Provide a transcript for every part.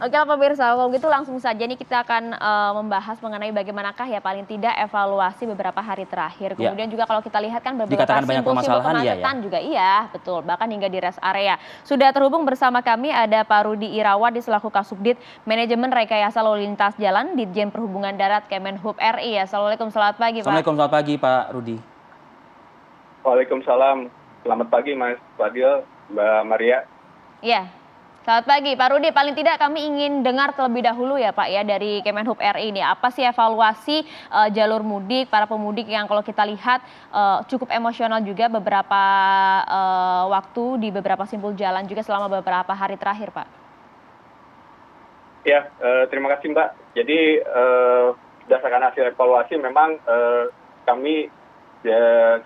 Oke lah pemirsa, kalau gitu langsung saja nih kita akan membahas mengenai bagaimanakah ya paling tidak evaluasi beberapa hari terakhir. Ya, Kemudian juga kalau kita lihat kan beberapa dikatakan banyak simpul-simpul permasalahan, iya ya. kemacetan juga iya, betul. Bahkan hingga di rest area. Sudah terhubung bersama kami ada Pak Rudi Irawan di selaku Kasubdit Manajemen Rekayasa Lalu Lintas Jalan Ditjen Perhubungan Darat Kemenhub RI. Assalamualaikum, selamat pagi Pak. Assalamualaikum, selamat pagi Pak Rudi. Waalaikumsalam. Selamat pagi Mas Fadil, Mbak Maria. Iya. Selamat pagi Pak Rudi, paling tidak kami ingin dengar terlebih dahulu ya Pak ya dari Kemenhub RI ini. Apa sih evaluasi jalur mudik, para pemudik yang kalau kita lihat cukup emosional juga beberapa waktu di beberapa simpul jalan juga selama beberapa hari terakhir Pak? Ya, terima kasih Mbak. Jadi berdasarkan hasil evaluasi memang kami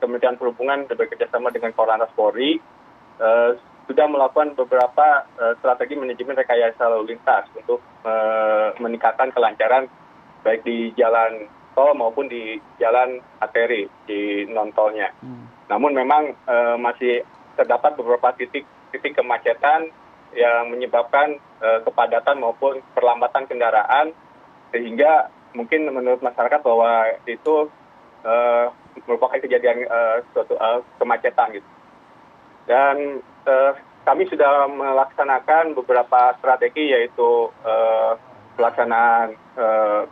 Kementerian Perhubungan bekerjasama dengan Korlantas Polri sudah melakukan beberapa strategi manajemen rekayasa lalu lintas untuk meningkatkan kelancaran baik di jalan tol maupun di jalan arteri di non tolnya. Namun memang masih terdapat beberapa titik kemacetan yang menyebabkan kepadatan maupun perlambatan kendaraan, sehingga mungkin menurut masyarakat bahwa itu merupakan kejadian suatu kemacetan gitu. Dan kami sudah melaksanakan beberapa strategi, yaitu pelaksanaan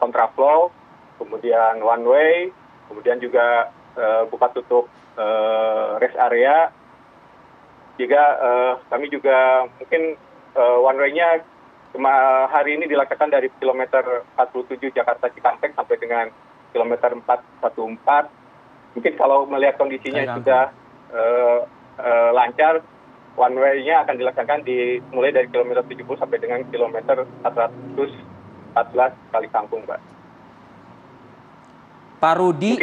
kontraflow, kemudian one way, kemudian juga buka tutup rest area. Juga kami juga mungkin one way-nya hari ini dilakukan dari kilometer 47 Jakarta Cikampek sampai dengan kilometer 414. Mungkin kalau melihat kondisinya sudah lancar, one way-nya akan dilaksanakan mulai dari kilometer 70 sampai dengan kilometer 414 Kali Kangkung, Pak. Pak Rudi,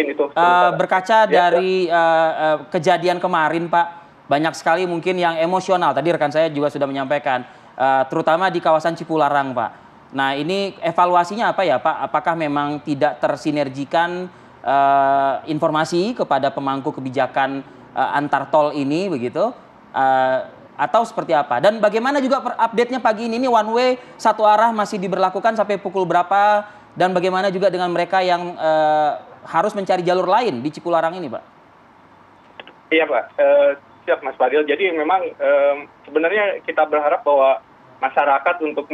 berkaca dari kejadian kemarin Pak, banyak sekali mungkin yang emosional. Tadi rekan saya juga sudah menyampaikan, terutama di kawasan Cipularang Pak. Nah ini evaluasinya apa ya Pak? Apakah memang tidak tersinergikan informasi kepada pemangku kebijakan antar tol ini begitu? Atau seperti apa? Dan bagaimana juga update-nya pagi ini one way satu arah masih diberlakukan sampai pukul berapa? Dan bagaimana juga dengan mereka yang harus mencari jalur lain di Cipularang ini, Pak? Iya, Pak. Siap, Mas Fadil. Jadi memang sebenarnya kita berharap bahwa masyarakat untuk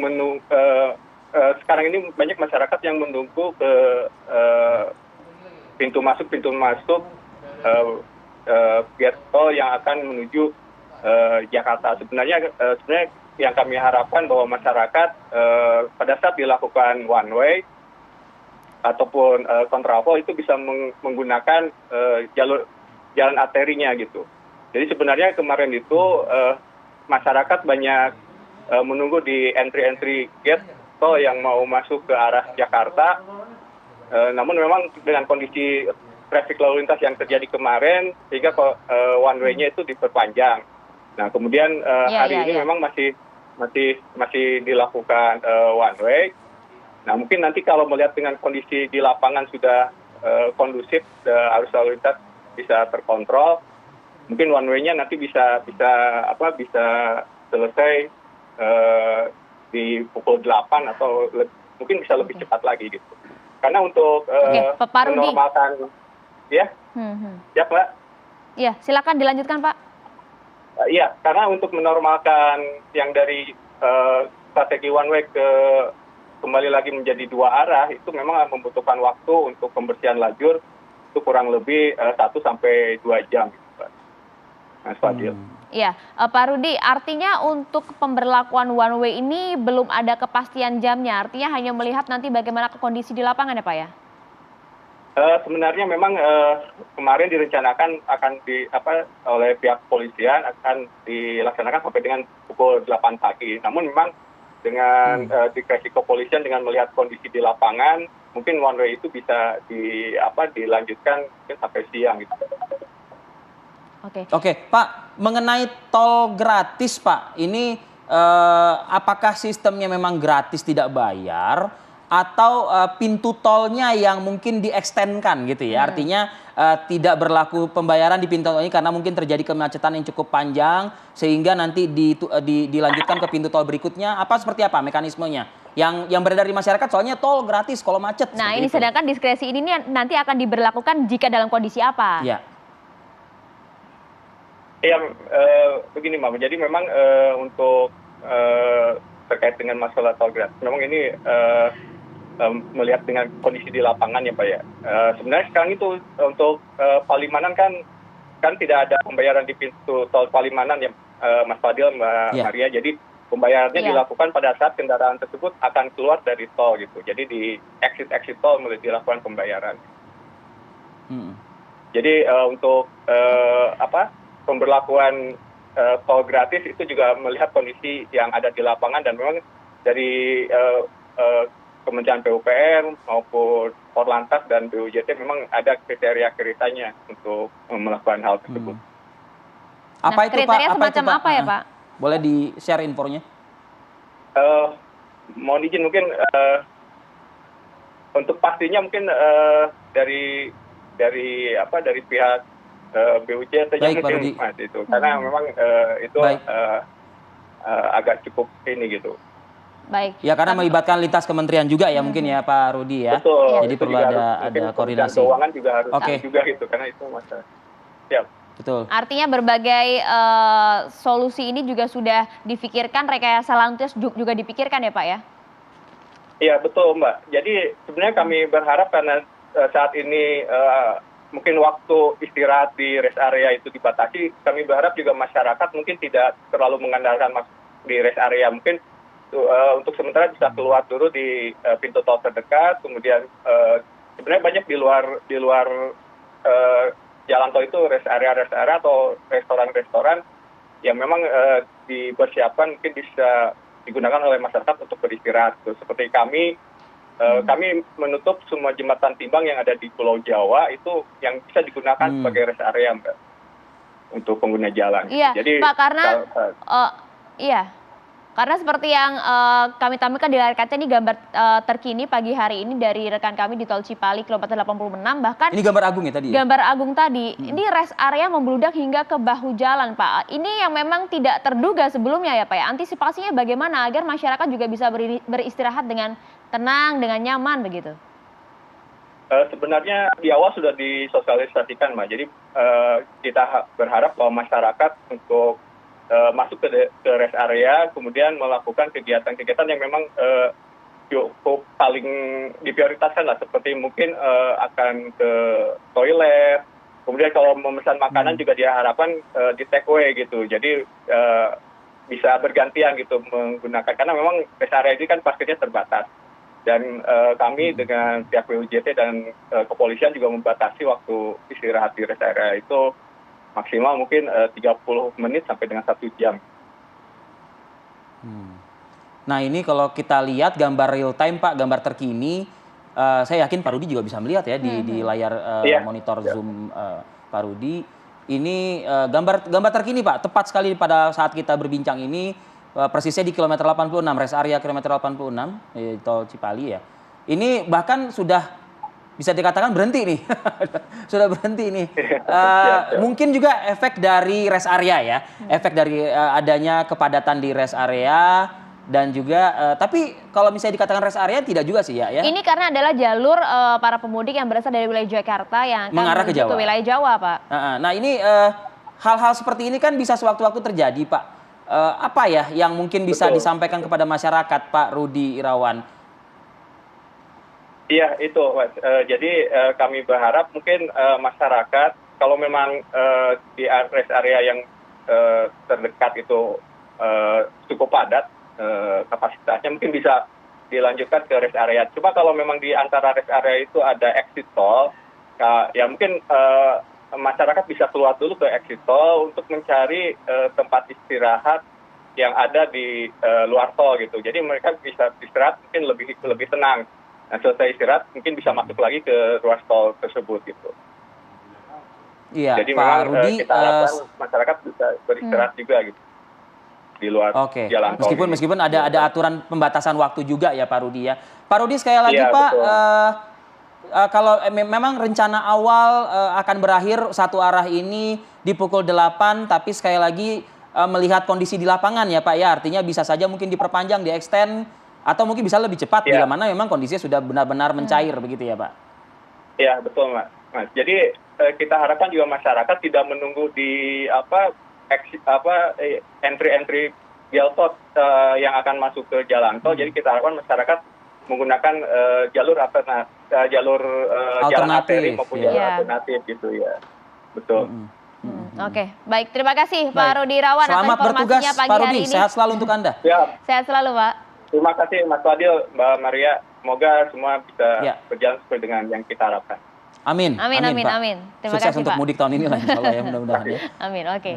sekarang ini banyak masyarakat yang menunggu ke pintu masuk gate tol yang akan menuju Jakarta. Sebenarnya yang kami harapkan bahwa masyarakat pada saat dilakukan one way ataupun kontraflow itu bisa menggunakan jalan arterinya gitu. Jadi sebenarnya kemarin itu masyarakat banyak menunggu di entry gate tol yang mau masuk ke arah Jakarta. Namun memang dengan kondisi traffic lalu lintas yang terjadi kemarin, sehingga one way-nya itu diperpanjang. Nah kemudian hari ini memang masih dilakukan one way. Nah mungkin nanti kalau melihat dengan kondisi di lapangan sudah kondusif, arus lalu lintas bisa terkontrol, mungkin one way-nya nanti bisa selesai di pukul 8 atau mungkin bisa lebih cepat lagi gitu. Karena untuk menormalkan, ya, ya Pak. Iya, silakan dilanjutkan Pak. Iya, karena untuk menormalkan yang dari strategi one way kembali lagi menjadi dua arah, itu memang membutuhkan waktu untuk pembersihan lajur itu kurang lebih 1 sampai 2 jam, gitu, Pak. Mas Fadil. Iya, Pak Rudi, artinya untuk pemberlakuan one way ini belum ada kepastian jamnya, artinya hanya melihat nanti bagaimana kondisi di lapangan ya Pak ya? Sebenarnya memang kemarin direncanakan akan oleh pihak kepolisian akan dilaksanakan sampai dengan pukul 8 pagi. Namun memang dengan diskresi kepolisian dengan melihat kondisi di lapangan, mungkin one way itu bisa dilanjutkan mungkin sampai siang gitu. Oke, Pak, mengenai tol gratis, Pak, ini apakah sistemnya memang gratis tidak bayar atau pintu tolnya yang mungkin di-extend-kan gitu ya. Artinya tidak berlaku pembayaran di pintu tol ini karena mungkin terjadi kemacetan yang cukup panjang sehingga nanti dilanjutkan ke pintu tol berikutnya. Seperti apa mekanismenya? Yang beredar di masyarakat soalnya tol gratis kalau macet. Nah, ini sedangkan diskresi ini nanti akan diberlakukan jika dalam kondisi apa? Iya. Ya, begini Mbak, jadi memang untuk terkait dengan masalah tol gratis, memang ini melihat dengan kondisi di lapangan ya Pak ya. Sebenarnya sekarang itu untuk Palimanan kan tidak ada pembayaran di pintu tol Palimanan ya Mas Fadil, Mbak Maria. Jadi pembayarannya dilakukan pada saat kendaraan tersebut akan keluar dari tol gitu. Jadi di exit tol mulai dilakukan pembayaran. Jadi untuk pemberlakuan tol gratis itu juga melihat kondisi yang ada di lapangan dan memang dari Kementerian PUPR maupun Korlantas dan BUJT memang ada kriteria-kriterianya untuk melakukan hal tersebut. Apa itu kriteria Pak? Semacam apa ya Pak? Boleh di-share infonya? Mohon izin mungkin untuk pastinya mungkin dari pihak BUJT mungkin Mas itu karena memang itu agak cukup ini gitu. Baik. Ya karena melibatkan lintas kementerian juga ya mungkin ya Pak Rudi ya. Betul. Jadi perlu ada koordinasi. Keuangan juga harus juga gitu karena itu masalah. Siap. Betul. Artinya berbagai solusi ini juga sudah difikirkan, rekayasa lalu lintas juga dipikirkan ya Pak ya? Iya betul Mbak. Jadi sebenarnya kami berharap karena saat ini mungkin waktu istirahat di rest area itu dibatasi, kami berharap juga masyarakat mungkin tidak terlalu mengandalkan di rest area. Mungkin untuk sementara bisa keluar dulu di pintu tol terdekat, kemudian sebenarnya banyak di luar jalan tol itu rest area atau restoran-restoran yang memang dipersiapkan mungkin bisa digunakan oleh masyarakat untuk beristirahat. Seperti kami menutup semua jembatan timbang yang ada di Pulau Jawa itu yang bisa digunakan sebagai rest area Mbak untuk pengguna jalan. Iya, jadi Pak, karena seperti yang kami tampilkan di layar kaca ini gambar terkini pagi hari ini dari rekan kami di Tol Cipali kilometer 86, bahkan ini gambar agung ya tadi? Gambar agung tadi, ini rest area membludak hingga ke bahu jalan Pak. Ini yang memang tidak terduga sebelumnya ya Pak ya. Antisipasinya bagaimana agar masyarakat juga bisa beristirahat dengan tenang, dengan nyaman begitu? Sebenarnya di awal sudah disosialisasikan Mbak. Jadi kita berharap bahwa masyarakat untuk masuk ke rest area, kemudian melakukan kegiatan-kegiatan yang memang cukup paling diprioritaskan lah, seperti mungkin akan ke toilet, kemudian kalau memesan makanan juga diharapkan di take away gitu, jadi bisa bergantian gitu menggunakan, karena memang rest area ini kan parkirnya terbatas, dan kami dengan pihak BUJT dan kepolisian juga membatasi waktu istirahat di rest area itu maksimal mungkin 30 menit sampai dengan 1 jam. Nah ini kalau kita lihat gambar real time Pak, gambar terkini, saya yakin Pak Rudi juga bisa melihat ya di layar monitor Zoom Pak Rudi. Ini gambar terkini Pak, tepat sekali pada saat kita berbincang ini, persisnya di kilometer 86, rest area kilometer 86, di Tol Cipali ya. Ini bahkan sudah bisa dikatakan berhenti nih, sudah berhenti nih. Mungkin juga efek dari rest area ya, efek dari adanya kepadatan di rest area dan juga, tapi kalau misalnya dikatakan rest area tidak juga sih ya. Ini karena adalah jalur para pemudik yang berasal dari wilayah Jakarta yang akan mengarah ke Jawa. Ke wilayah Jawa Pak. Nah ini hal-hal seperti ini kan bisa sewaktu-waktu terjadi Pak. Apa ya yang mungkin bisa disampaikan kepada masyarakat Pak Rudi Irawan? Iya itu Mas. Jadi kami berharap mungkin masyarakat kalau memang di rest area yang terdekat itu cukup padat kapasitasnya, mungkin bisa dilanjutkan ke rest area. Cuma kalau memang di antara rest area itu ada exit tol, ya mungkin masyarakat bisa keluar dulu ke exit tol untuk mencari tempat istirahat yang ada di luar tol gitu. Jadi mereka bisa istirahat mungkin lebih tenang. Nah, selesai istirahat mungkin bisa masuk lagi ke ruas tol tersebut gitu. Iya, jadi Pak memang Rudi, kita harapkan masyarakat bisa beristirahat juga gitu. di luar Oke, jalan tol. meskipun ada aturan pembatasan waktu juga ya Pak Rudi ya. Pak Rudi sekali lagi Iya, Pak, betul. kalau memang rencana awal akan berakhir satu arah ini di pukul 8, tapi sekali lagi melihat kondisi di lapangan ya Pak ya, artinya bisa saja mungkin diperpanjang, di-extend, atau mungkin bisa lebih cepat bila mana memang kondisinya sudah benar-benar mencair begitu ya Pak? Iya, betul Mas. Jadi kita harapkan juga masyarakat tidak menunggu di entry jalan tol yang akan masuk ke jalan tol. Jadi kita harapkan masyarakat menggunakan jalur jalan arteri maupun jalur alternatif gitu ya. Betul. Oke, baik. Terima kasih Pak Rudi Irawan atas Selamat bertugas informasinya pagi Pak Rudi, hari ini. sehat selalu untuk Anda. Sehat selalu Pak. Terima kasih Mas Fadil, Mbak Maria. Semoga semua bisa berjalan sesuai dengan yang kita harapkan. Amin. Amin. Pak. Terima Sukses kasih untuk Pak. mudik tahun ini lah insya Allah ya, mudah-mudahan ya. Amin, oke.